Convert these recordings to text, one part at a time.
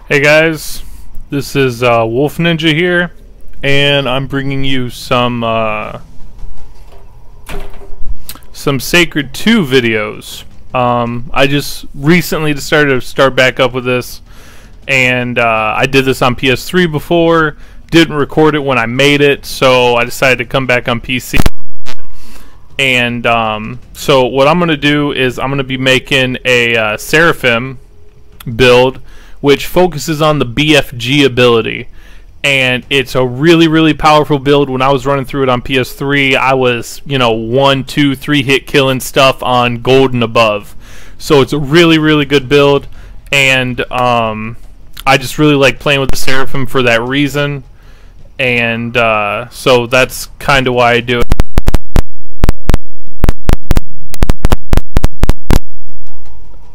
Hey guys, this is Wolf Ninja here, and I'm bringing you some Sacred 2 videos. I just recently decided to start back up with this, and I did this on PS3 before, didn't record it when I made it, so I decided to come back on PC. And so what I'm going to do is I'm going to be making a Seraphim build, which focuses on the BFG ability, and it's a really powerful build. When I was running through it on PS3, I was 1, 2, 3 hit killing stuff on gold and above, so it's a really good build. And I just really like playing with the Seraphim for that reason, and so that's kind of why I do it.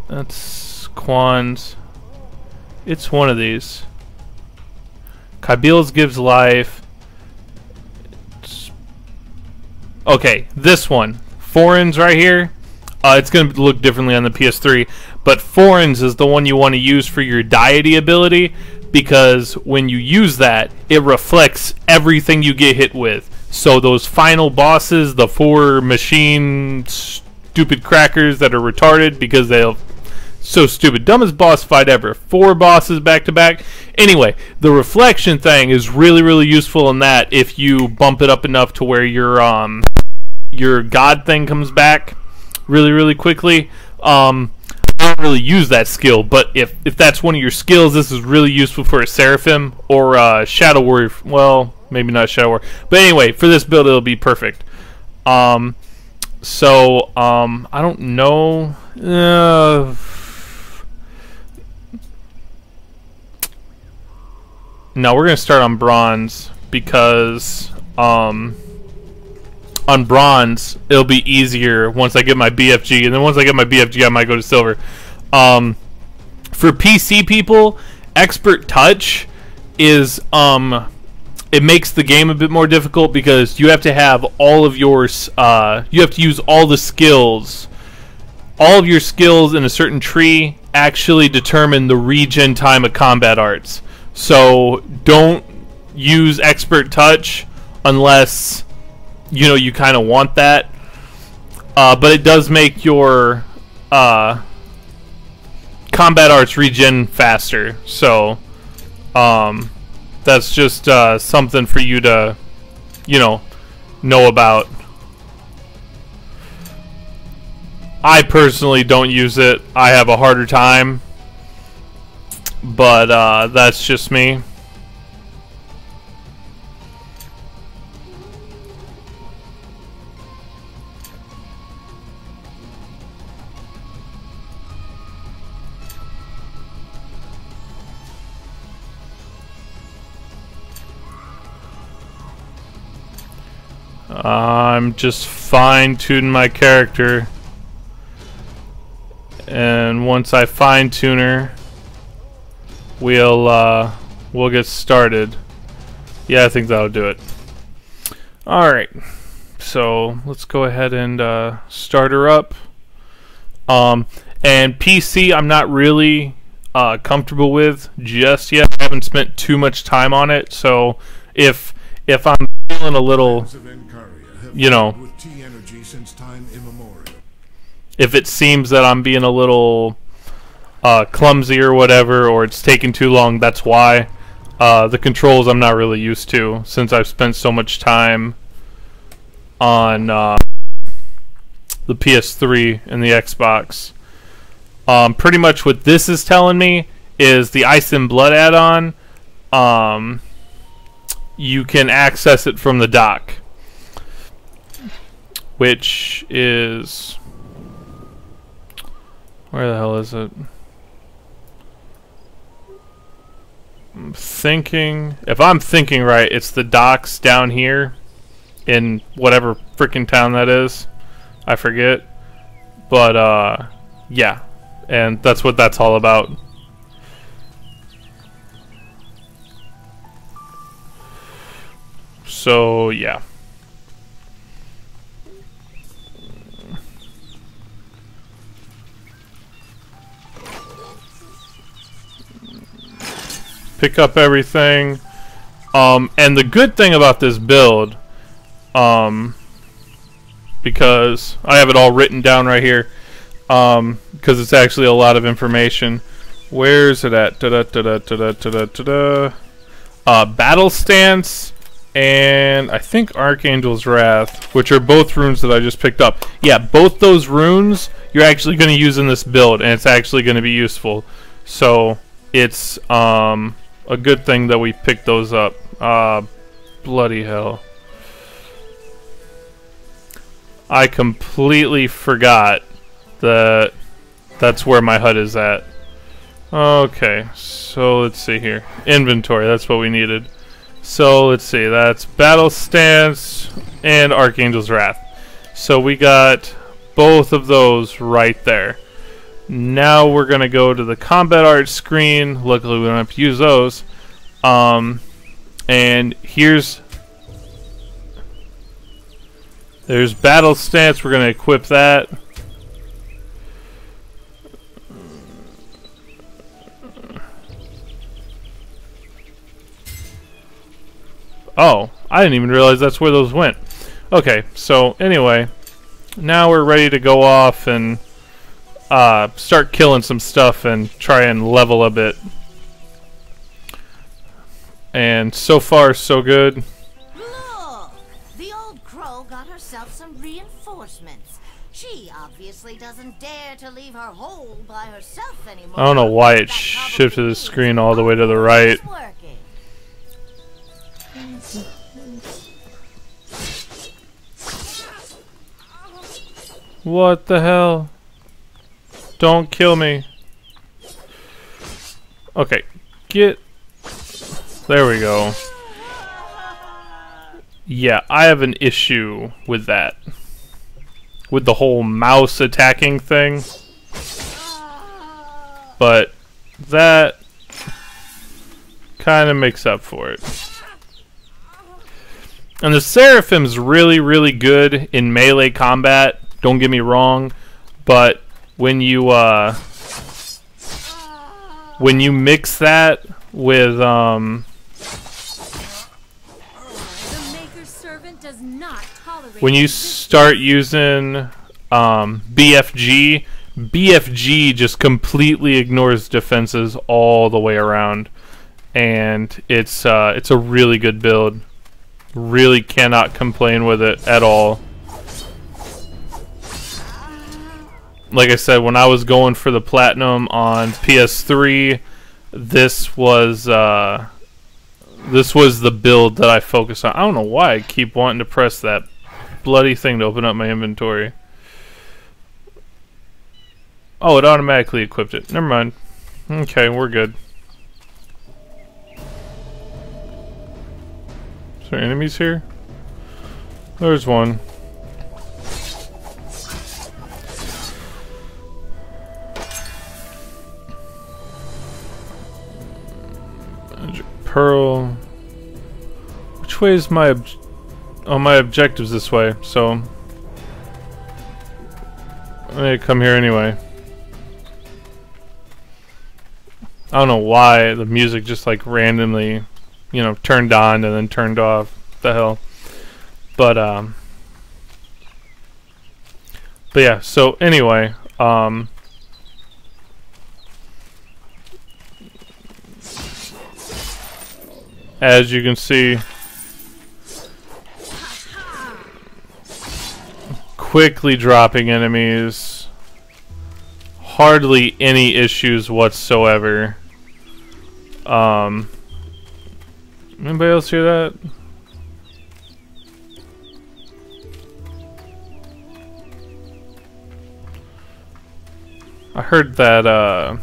That's Quan's. It's one of these. Kybil's gives life. Okay, this one. Foreign's right here. It's going to look differently on the PS3. But Foreign's is the one you want to use for your deity ability, because when you use that, it reflects everything you get hit with. So those final bosses, the 4 machine stupid crackers that are retarded because they'll... So stupid. Dumbest boss fight ever. 4 bosses back to back. Anyway, the reflection thing is really useful in that if you bump it up enough to where your god thing comes back really quickly. I don't really use that skill, but if that's one of your skills, this is really useful for a Seraphim or Shadow Warrior. Well, maybe not Shadow Warrior. But anyway, for this build it'll be perfect. I don't know. No, we're going to start on bronze, because on bronze it'll be easier once I get my BFG, and then once I get my BFG I might go to silver. For PC people, expert touch is it makes the game a bit more difficult, because you have to have all of yours, you have to use all the skills. All of your skills in a certain tree actually determine the regen time of combat arts. So don't use expert touch unless you kind of want that. But it does make your combat arts regen faster. So that's just something for you to know about. I personally don't use it. I have a harder time. But that's just me. I'm just fine-tuning my character, and once I fine-tune her, we'll get started. Yeah, I think that'll do it. Alright, so let's go ahead and start her up. And PC I'm not really comfortable with just yet. I haven't spent too much time on it, so if I'm feeling a little, if it seems that I'm being a little clumsy or whatever, or it's taking too long, that's why. The controls I'm not really used to, since I've spent so much time on the PS3 and the Xbox. Pretty much what this is telling me is the Ice and Blood add-on. You can access it from the dock, which is... where the hell is it? I'm thinking, if I'm thinking right, it's the docks down here in whatever freaking town that is. I forget. But yeah, and that's what that's all about. So yeah. pick up everything. And the good thing about this build, because I have it all written down right here, because it's actually a lot of information. Where is it at? Battle Stance and I think Archangel's Wrath, which are both runes that I just picked up. Yeah, both those runes you're actually going to use in this build, and it's actually going to be useful. So it's a good thing that we picked those up. Bloody hell. I completely forgot that that's where my HUD is at. Okay, so let's see here. Inventory, that's what we needed. So let's see, that's Battle Stance and Archangel's Wrath. So we got both of those right there. Now we're going to go to the combat art screen. Luckily we don't have to use those. And there's Battle Stance. We're going to equip that. Oh, I didn't even realize that's where those went. Okay, so anyway, now we're ready to go off and start killing some stuff and try and level a bit. And so far, so good. Look! The old crow got herself some reinforcements. She obviously doesn't dare to leave her hole by herself anymore. I don't know why it shifted the screen all the way to the right. What the hell? Don't kill me. Okay, there we go. Yeah, I have an issue with that. With the whole mouse attacking thing. But that kind of makes up for it. And the Seraphim's really, really good in melee combat. Don't get me wrong, but when you mix that with when you start using BFG just completely ignores defenses all the way around, and it's a really good build. Really cannot complain with it at all. Like I said, when I was going for the platinum on PS3, this was the build that I focused on. I don't know why I keep wanting to press that bloody thing to open up my inventory. Oh, it automatically equipped it. Never mind. Okay, we're good. Is there enemies here? There's one. Pearl. Which way is my my objective's this way, so I'm gonna come here anyway. I don't know why the music just like randomly, you know, turned on and then turned off. What the hell? But yeah, so anyway, as you can see, quickly dropping enemies, hardly any issues whatsoever. Anybody else hear that? I heard that,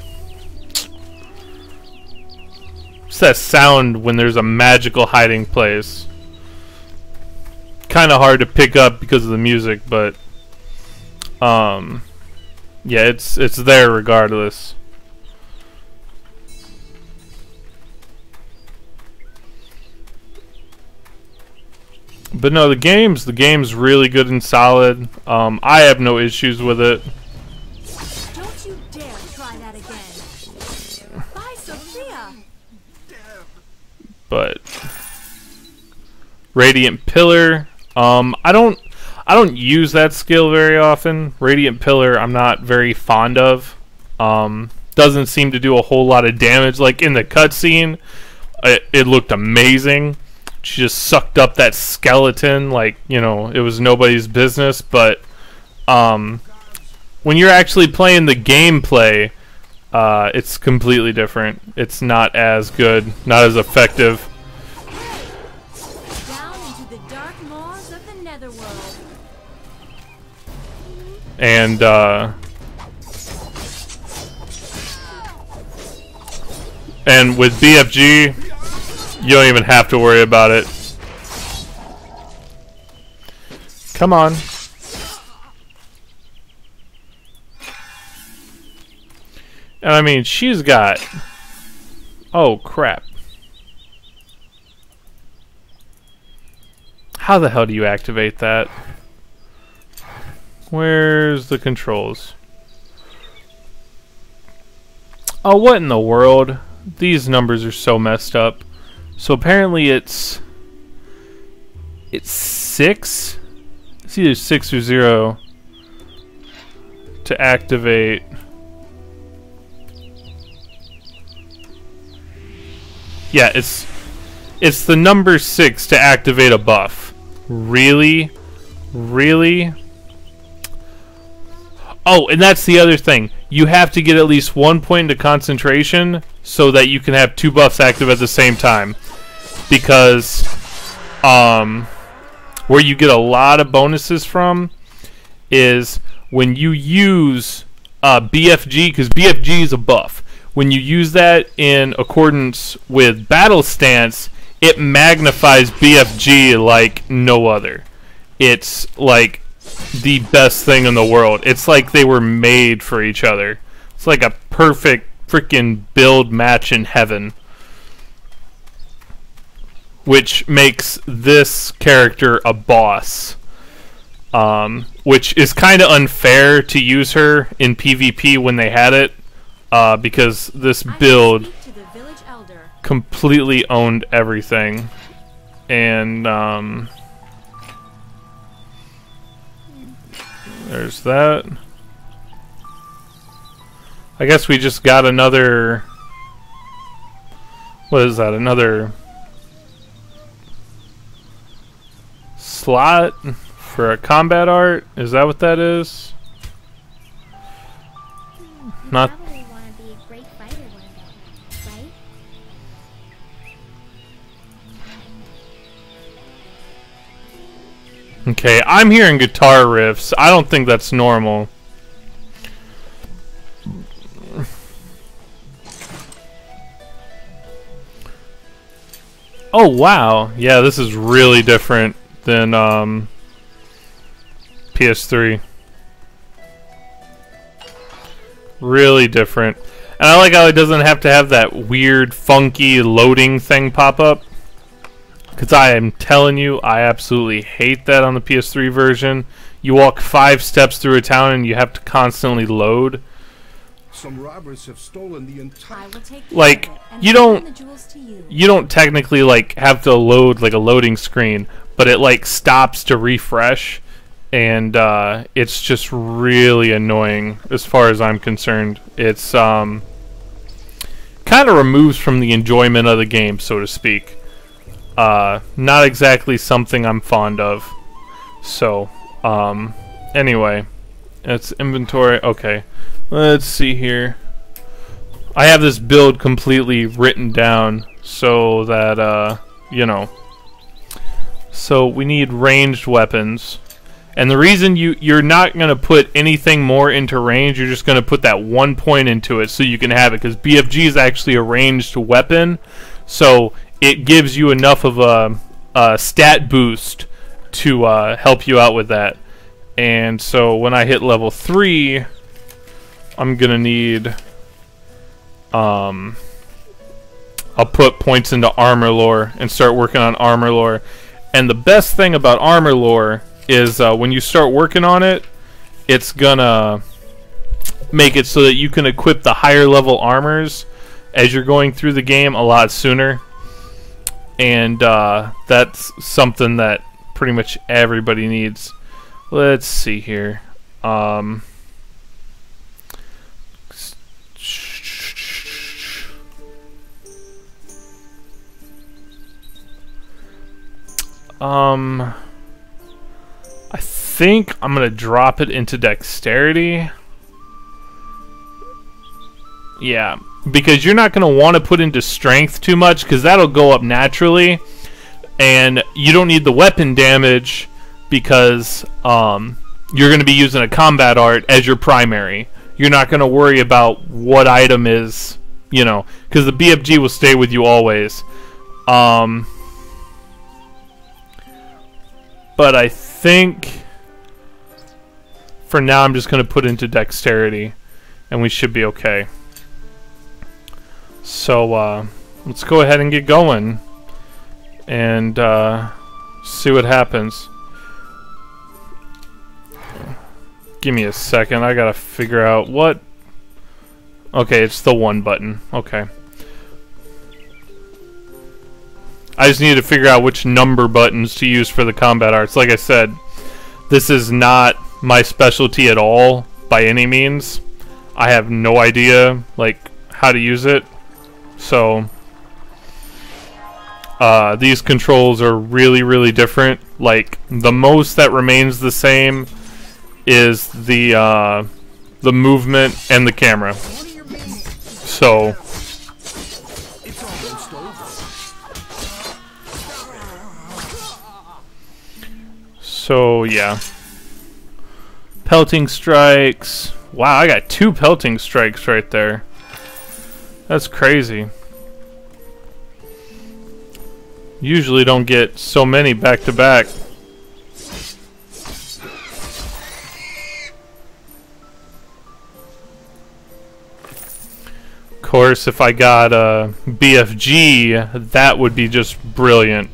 it's that sound when there's a magical hiding place. Kind of hard to pick up because of the music, but yeah, it's there regardless. But no, the game's really good and solid. I have no issues with it. Don't you dare try that again. Bye, Sophia. But Radiant Pillar, I don't use that skill very often. Radiant Pillar I'm not very fond of. Doesn't seem to do a whole lot of damage. Like in the cutscene, it looked amazing. She just sucked up that skeleton like, you know, it was nobody's business. But when you're actually playing the gameplay, it's completely different. It's not as good, not as effective. Down into the dark maws of the netherworld. And with BFG, you don't even have to worry about it. Come on. And I mean, she's got... Oh, crap. How the hell do you activate that? Where's the controls? Oh, what in the world? These numbers are so messed up. So apparently it's 6? It's either 6 or 0 to activate. Yeah, it's the number 6 to activate a buff. Really? Really? Oh, and that's the other thing. You have to get at least 1 point into concentration so that you can have 2 buffs active at the same time. Because where you get a lot of bonuses from is when you use BFG, because BFG is a buff. When you use that in accordance with battle stance, it magnifies BFG like no other. It's like the best thing in the world. It's like they were made for each other. It's like a perfect freaking build match in heaven. Which makes this character a boss. Which is kind of unfair to use her in PvP when they had it. Because this build completely owned everything. And there's that. I guess we just got another... What is that? Another slot for a combat art? Is that what that is? Not... Okay, I'm hearing guitar riffs. I don't think that's normal. Oh, wow. Yeah, this is really different than PS3. Really different. And I like how it doesn't have to have that weird, funky loading thing pop up. Because I am telling you, I absolutely hate that on the PS3 version. You walk 5 steps through a town and you have to constantly load. Some robbers have stolen the entire... Like, you don't technically like have to load like a loading screen, but it like stops to refresh, and it's just really annoying as far as I'm concerned. It's kind of removes from the enjoyment of the game, so to speak. Not exactly something I'm fond of. So, anyway, it's inventory. Okay, let's see here. I have this build completely written down so that, you know. So we need ranged weapons. And the reason you're not going to put anything more into range, you're just going to put that 1 point into it so you can have it. Because BFG is actually a ranged weapon. So it gives you enough of a stat boost to help you out with that. And so when I hit level 3, I'm gonna need I'll put points into armor lore and start working on armor lore. And the best thing about armor lore is when you start working on it, it's gonna make it so that you can equip the higher level armors as you're going through the game a lot sooner. And that's something that pretty much everybody needs. Let's see here. I think I'm gonna drop it into dexterity. Yeah, because you're not gonna want to put into strength too much, because that'll go up naturally, and you don't need the weapon damage because you're gonna be using a combat art as your primary. You're not gonna worry about what item is, you know, because the BFG will stay with you always. But I think for now I'm just going to put into dexterity and we should be okay. So let's go ahead and get going and see what happens. Give me a second. I got to figure out what... Okay, it's the 1 button. Okay. I just need to figure out which number buttons to use for the combat arts. Like I said, this is not my specialty at all by any means. I have no idea like how to use it. So these controls are really, really different. Like the most that remains the same is the movement and the camera. So yeah. Pelting strikes. Wow, I got 2 pelting strikes right there. That's crazy. Usually don't get so many back to back. Of course, if I got a BFG, that would be just brilliant.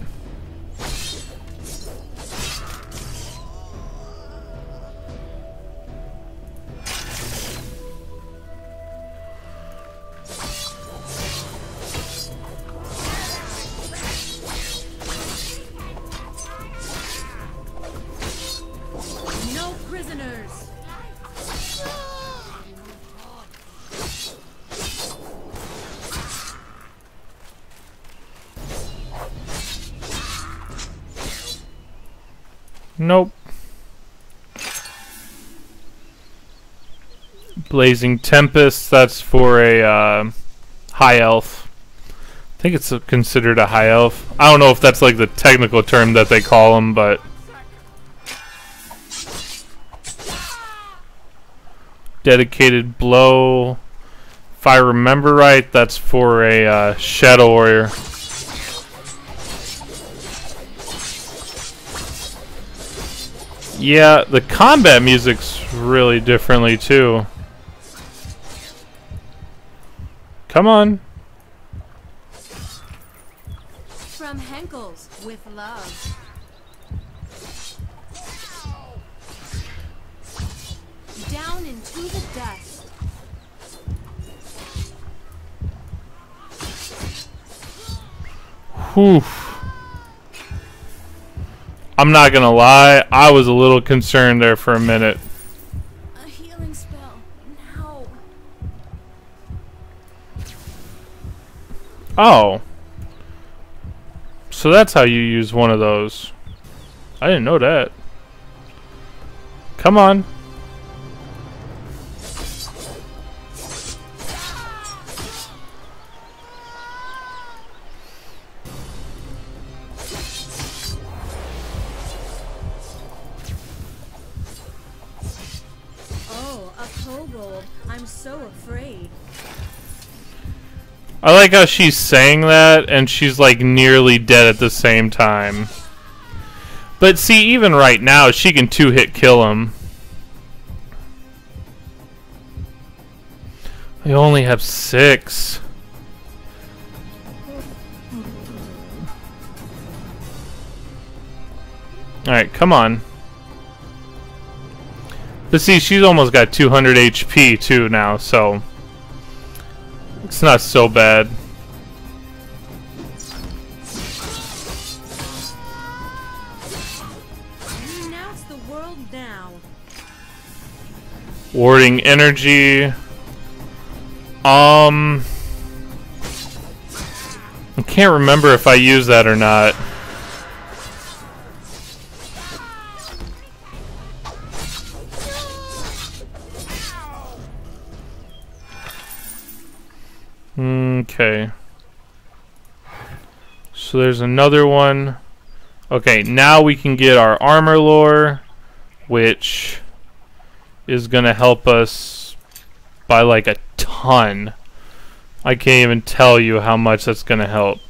Nope. Blazing Tempest, that's for a high elf. I think it's considered a high elf. I don't know if that's like the technical term that they call them, but... Dedicated Blow. If I remember right, that's for a Shadow Warrior. Yeah, the combat music's really differently too. Come on. From Henkel's with love. Down into the dust. Whew. I'm not gonna lie, I was a little concerned there for a minute. A healing spell. Now. Oh. So that's how you use one of those. I didn't know that. Come on. I'm so afraid. I like how she's saying that and she's like nearly dead at the same time. But see, even right now, she can 2-hit kill him. I only have 6. Alright, come on. But see, she's almost got 200 HP too now, so... It's not so bad. Renounce the world now. Warding energy. I can't remember if I use that or not. Okay. So there's another one. Okay, now we can get our armor lore, which is going to help us by like a ton. I can't even tell you how much that's going to help.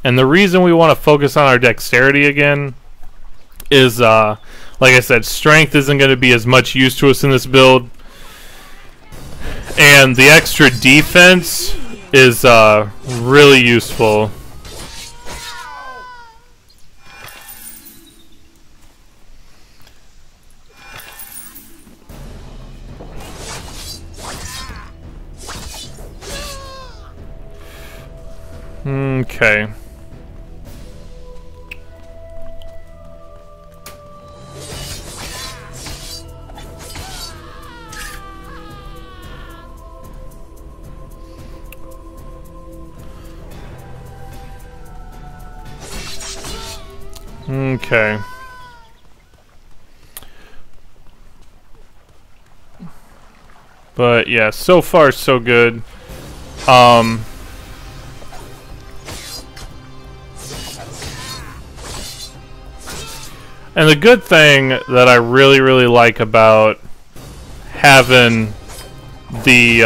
And the reason we want to focus on our dexterity again is, like I said, strength isn't going to be as much use to us in this build. And the extra defense is really useful. Okay. Okay. But yeah, so far so good. And the good thing that I really, really like about having the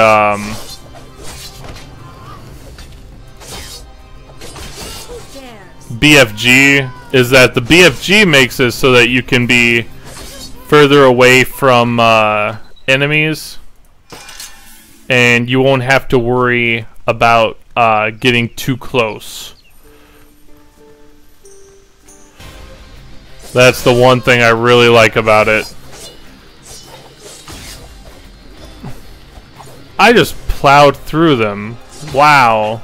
BFG is that the BFG makes it so that you can be further away from enemies, and you won't have to worry about getting too close. That's the one thing I really like about it. I just plowed through them. Wow.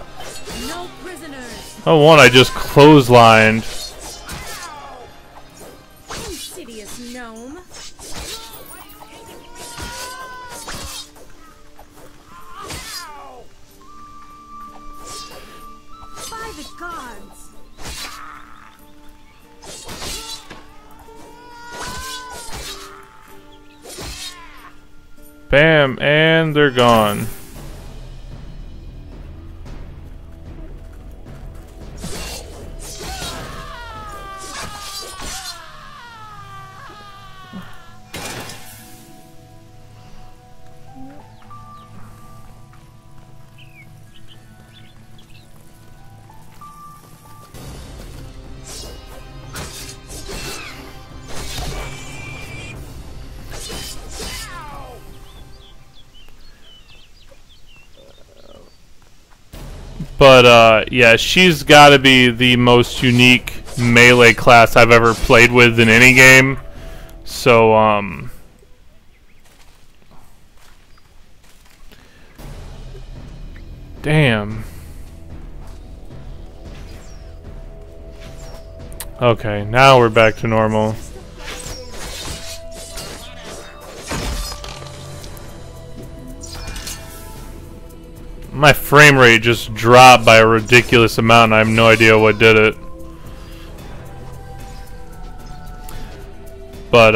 No prisoners. Oh, one I just clotheslined. Insidious gnome. By the gods. Bam, and they're gone. But yeah, she's got to be the most unique melee class I've ever played with in any game. So damn. Okay, now we're back to normal. My frame rate just dropped by a ridiculous amount and I have no idea what did it. But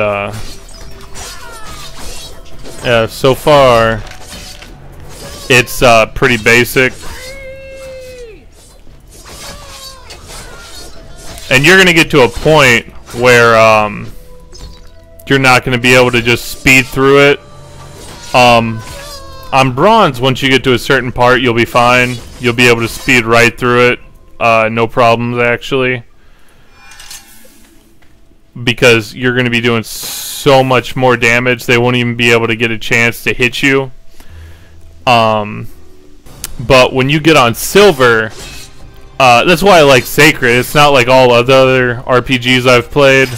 yeah, so far it's pretty basic. And you're gonna get to a point where you're not gonna be able to just speed through it. On bronze, once you get to a certain part, you'll be fine. You'll be able to speed right through it. No problems, actually. Because you're going to be doing so much more damage, they won't even be able to get a chance to hit you. But when you get on silver, that's why I like Sacred. It's not like all other RPGs I've played.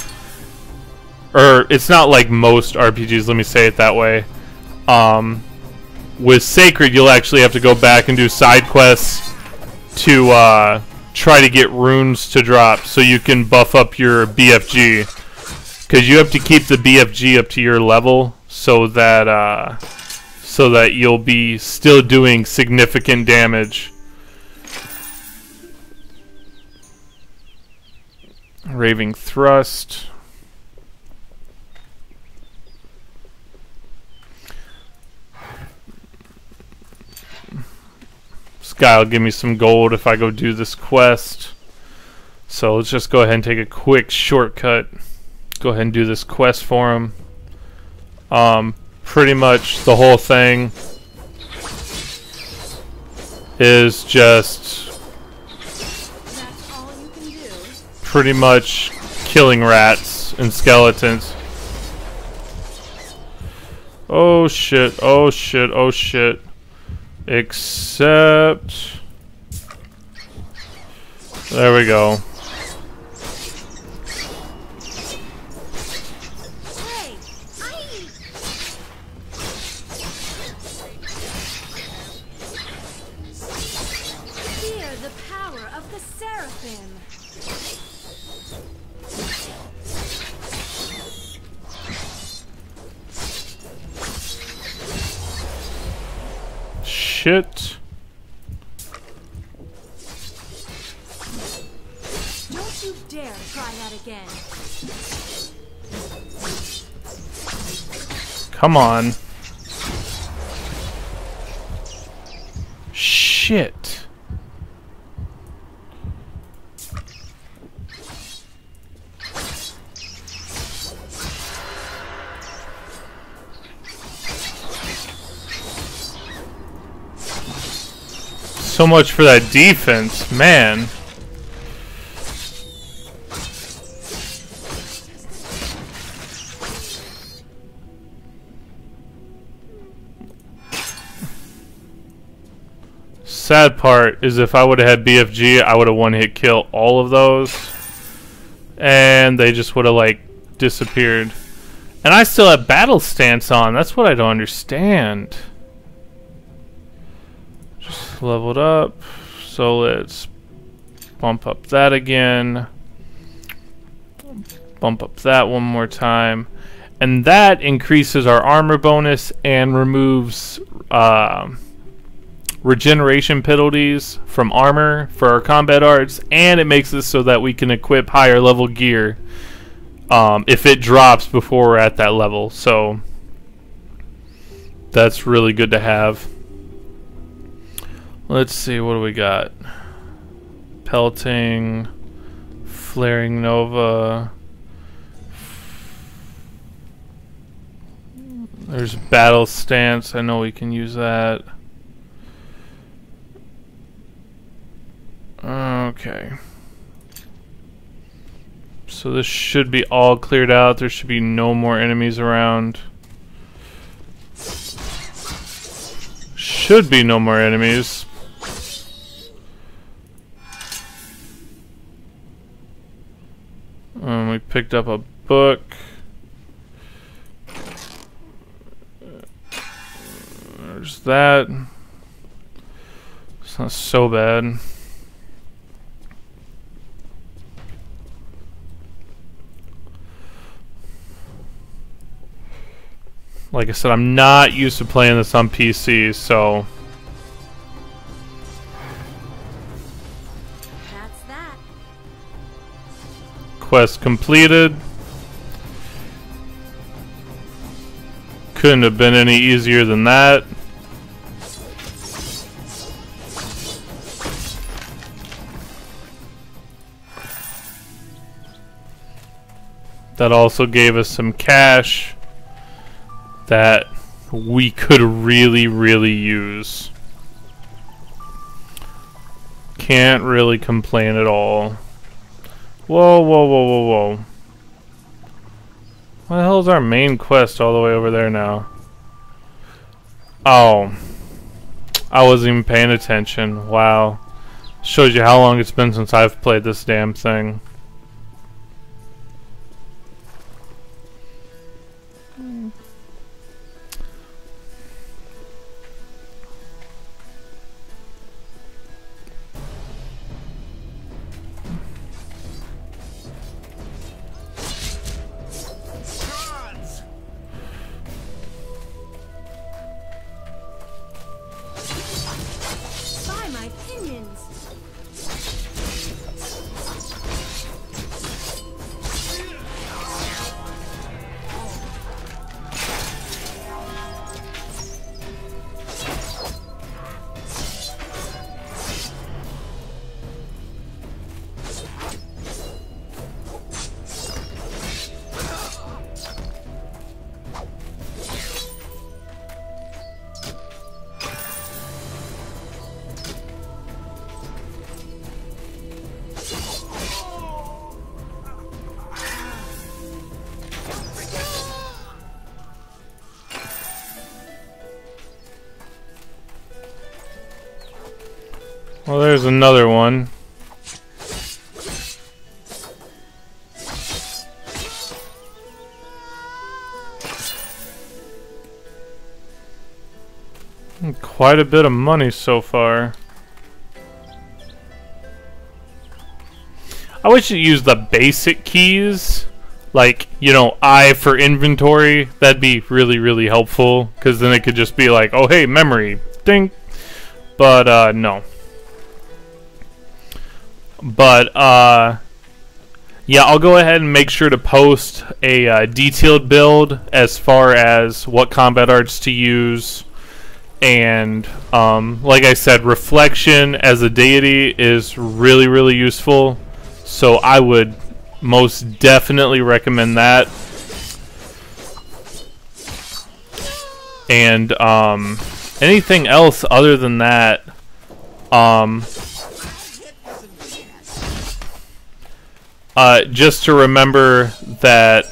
Or, it's not like most RPGs, let me say it that way. with Sacred, you'll actually have to go back and do side quests to try to get runes to drop so you can buff up your BFG. Because you have to keep the BFG up to your level so that you'll be still doing significant damage. Raving Thrust. This guy will give me some gold if I go do this quest. So let's just go ahead and take a quick shortcut. Go ahead and do this quest for him. Pretty much the whole thing is just pretty much killing rats and skeletons. Oh shit, oh shit, oh shit. Except... there we go. Fear the power of the Seraphim. Shit. Don't you dare try that again. Come on. Shit. So much for that defense, man. Sad part is if I would have had BFG, I would have one-hit kill all of those, and they just would have like disappeared. And I still have battle stance on. That's what I don't understand. Just leveled up, so let's bump up that again. Bump up that one more time, and that increases our armor bonus and removes regeneration penalties from armor for our combat arts, and it makes this so that we can equip higher level gear if it drops before we're at that level. So that's really good to have. Let's see, what do we got? Pelting, Flaring Nova. There's Battle Stance. I know we can use that. Okay. So this should be all cleared out. There should be no more enemies around. Should be no more enemies. We picked up a book. There's that. It's not so bad. Like I said, I'm not used to playing this on PC, so... That's that. Quest completed. Couldn't have been any easier than that. That also gave us some cash that we could really use. Can't really complain at all. Whoa, whoa, whoa, whoa, whoa. What the hell is our main quest all the way over there now? Oh. I wasn't even paying attention. Wow. Shows you how long it's been since I've played this damn thing. Well, there's another one. Quite a bit of money so far. I wish you used the basic keys. Like, you know, I for inventory. That'd be really, really helpful. Because then it could just be like, oh, hey, memory. Ding. But, no. But, yeah, I'll go ahead and make sure to post a detailed build as far as what combat arts to use. And, like I said, reflection as a deity is really, really useful. So I would most definitely recommend that. And, anything else other than that, just to remember that,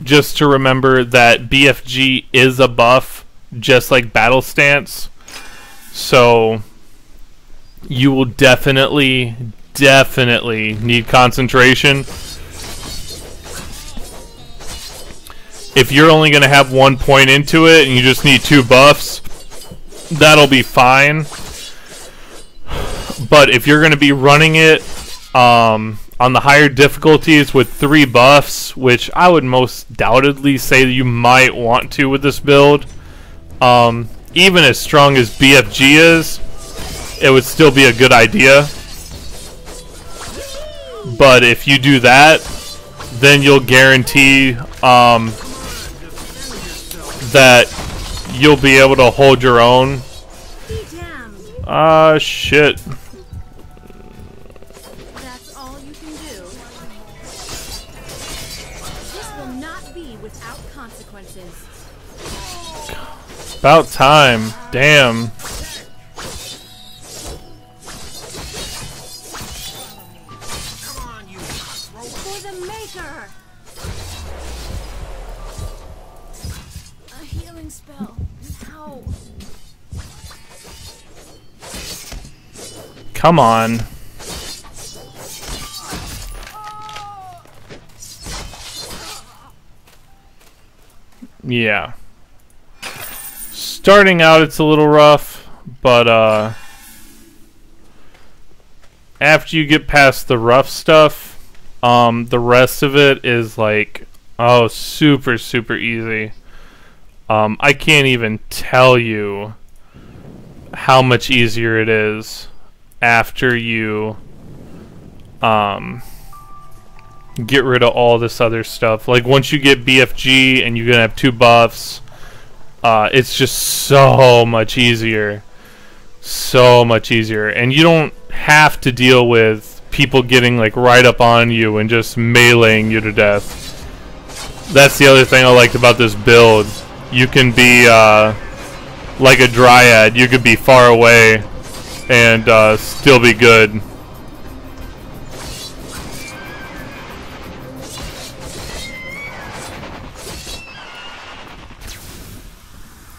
just to remember that BFG is a buff, just like Battle Stance. So you will definitely need concentration. If you're only going to have 1 point into it and you just need 2 buffs, that'll be fine. But if you're going to be running it on the higher difficulties with 3 buffs, which I would most doubtedly say that you might want to with this build, even as strong as BFG is, it would still be a good idea. But if you do that, then you'll guarantee that you'll be able to hold your own. Shit. That's all you can do. This will not be without consequences. About time. Damn. For the Maker! A healing spell. Ow. Come on. Yeah. Starting out, it's a little rough, but after you get past the rough stuff, the rest of it is like, oh, super, super easy. I can't even tell you how much easier it is after you get rid of all this other stuff. Like, once you get BFG and you're gonna have 2 buffs, it's just so much easier. So much easier. And you don't have to deal with people getting like right up on you and just meleeing you to death. That's the other thing I liked about this build. You can be like a dryad. You could be far away and still be good.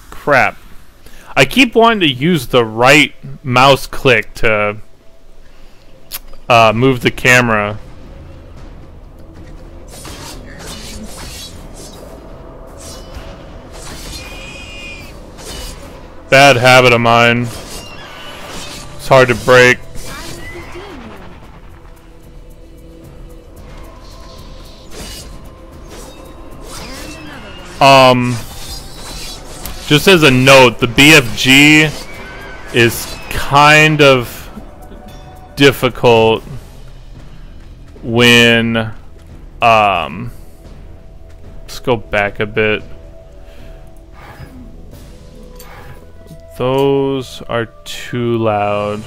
Crap. I keep wanting to use the right mouse click to move the camera. Bad habit of mine. It's hard to break. Just as a note, the BFG is kind of difficult when let's go back a bit. Those are too loud.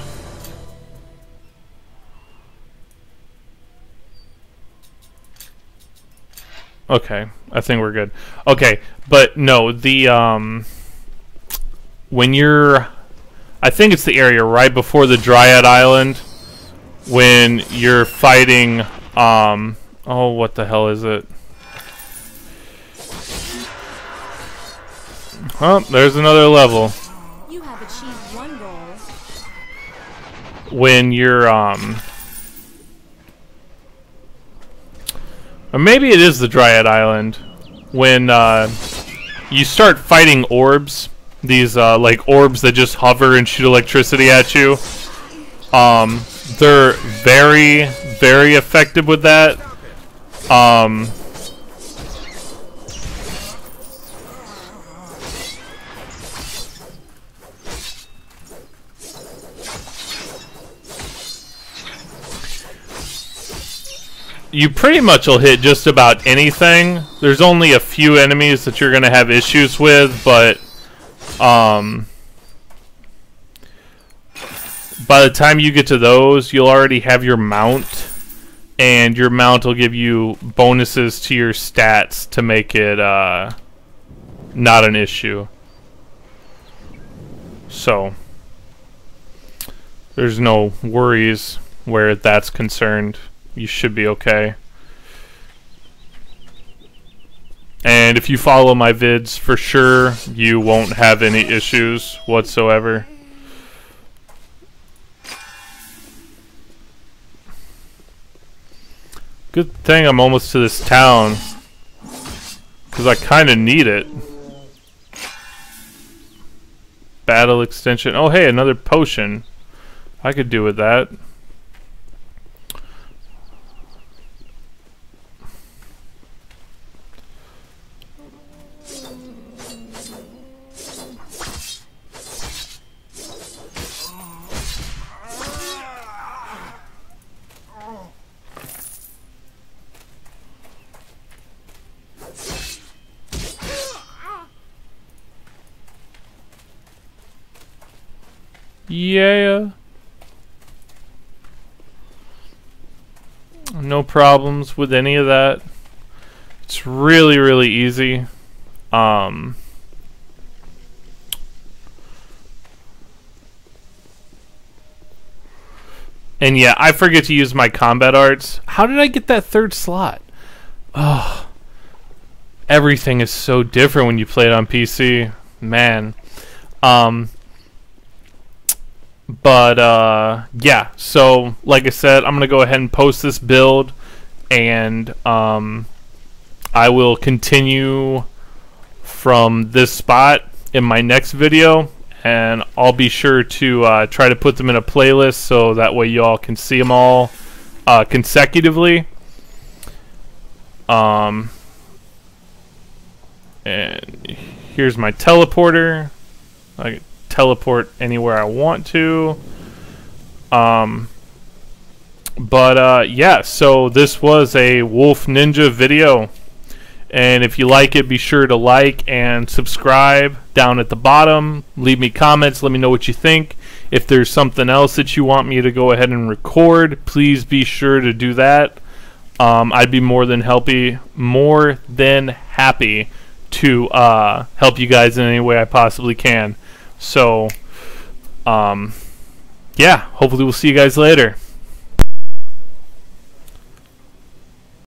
Okay, I think we're good. Okay, but no, the when you're, I think it's the area right before the Dryad Island when you're fighting oh, what the hell is it? Oh, there's another level. You have achieved one goal. When you're, or maybe it is the Dryad Island. When, you start fighting orbs. These, like, orbs that just hover and shoot electricity at you. They're very, very effective with that. You pretty much will hit just about anything. There's only a few enemies that you're going to have issues with, but by the time you get to those, you'll already have your mount, and your mount will give you bonuses to your stats to make it not an issue. So there's no worries where that's concerned. You should be okay. And if you follow my vids, for sure, you won't have any issues whatsoever. Good thing I'm almost to this town, because I kind of need it. Battle extension. Oh, hey, another potion. I could do with that. Yeah. No problems with any of that. It's really, really easy. And yeah, I forget to use my combat arts. How did I get that third slot? Oh, everything is so different when you play it on PC. Man. Yeah, so like I said, I'm gonna go ahead and post this build, and I will continue from this spot in my next video, and I'll be sure to try to put them in a playlist so that way y'all can see them all consecutively. And here's my teleporter. I can teleport anywhere I want to. Yeah, so this was a Wolf Ninja video, and if you like it, be sure to like and subscribe down at the bottom. Leave me comments, let me know what you think. If there's something else that you want me to go ahead and record, please be sure to do that. I'd be more than happy to help you guys in any way I possibly can. So yeah, hopefully we'll see you guys later.